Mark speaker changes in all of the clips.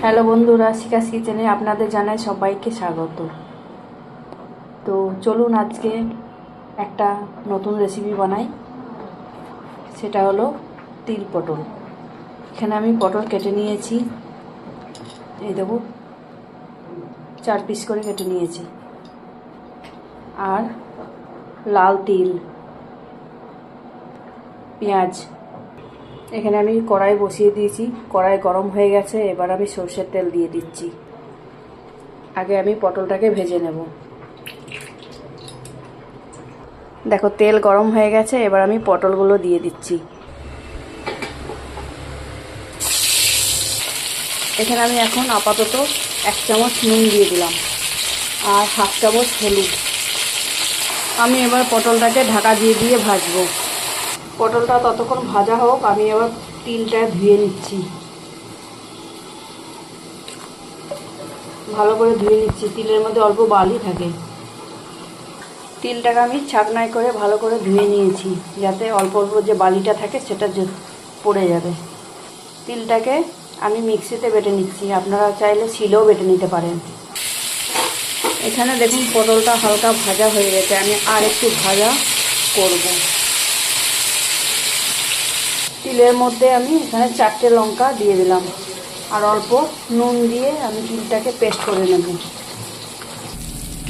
Speaker 1: Hello বন্ধুরা, শিকাস কিচেনে আপনাদের জানাই সবাইকে স্বাগত। তো চলুন আজকে একটা নতুন রেসিপি বানাই, সেটা হলো তিল পটল। এখানে আমি পটল কেটে নিয়েছি, এই দেবো 4 পিস করে কেটে নিয়েছি। আর লাল তিল, পেঁয়াজ। এখানে আমি কড়াই বসিয়ে দিয়েছি, কড়াই গরম হয়ে গেছে। এবার আমি সরষের তেল দিয়ে দিচ্ছি। আগে আমি পটলটাকে ভেজে নেব। দেখো তেল গরম হয়ে গেছে, এবার আমি পটলগুলো দিয়ে দিচ্ছি। এখানে আমি এখন আপাতত 1 চামচ নুন দিয়ে দিলাম আর 1/2 চামচ হলুদ। আমি এবার পটলটাকে ঢাকা দিয়ে ভাজবো। পটলটা ততক্ষণ ভাজা হোক, আমি এবার তিলটা ধুয়ে নিচ্ছি। ভালো করে ধুয়ে নিচ্ছি, তিলের মধ্যে অল্প বালি থাকে। তিলটাকে আমি ছাঁকনায় করে ভালো করে ধুয়ে নিয়েছি, যাতে অল্প অল্প যে বালিটা থাকে সেটা পড়ে যাবে। তিলটাকে আমি মিক্সিতে বেটে নিচ্ছি, আপনারা চাইলে শিলেও বেটে নিতে পারেন। এখানে দেখুন পটলটা হালকা ভাজা হয়ে গেছে, আমি আর একটু ভাজা করব। তিলের মধ্যে আমি এখানে 4টে লঙ্কা দিয়ে দিলাম আর অল্প নুন দিয়ে আমি তিলটাকে পেস্ট করে নেব।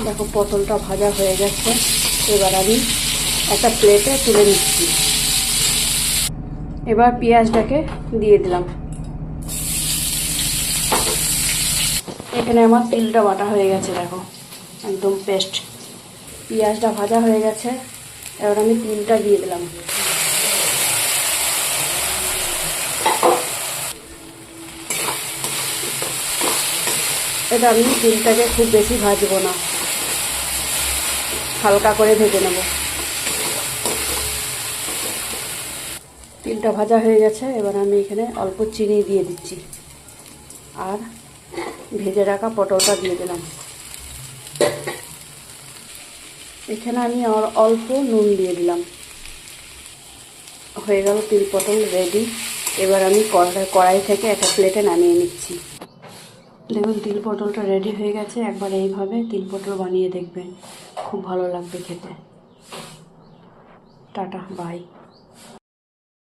Speaker 1: দেখো পটলটা ভাজা হয়ে গেছে, এবার আমি একটা প্লেটে তুলে নিচ্ছি। এবার পেঁয়াজটাকে দিয়ে দিলাম। এখানে আমার তিলটা বাটা হয়ে গেছে, দেখো একদম পেস্ট। পেঁয়াজটা ভাজা হয়ে গেছে, এবার আমি তিলটা দিয়ে দিলাম। এটা আমি তিলটাকে খুব বেশি ভাজবো না, হালকা করে ভেজে নেব। তিলটা ভাজা হয়ে গেছে, এবার আমি এখানে অল্প চিনি দিয়ে দিচ্ছি আর ভেজে রাখা পটলটা দিয়ে দিলাম। এখানে আমি অল্প নুন দিয়ে দিলাম। হয়ে গেল তিল পটল রেডি। এবার আমি কড়াই থেকে একটা প্লেটে নামিয়ে নিচ্ছি। দেখুন তিল পটলটা রেডি হয়ে গেছে। একবার এইভাবে তিল পটল বানিয়ে দেখবেন, খুব ভালো লাগবে খেতে। Tata, by.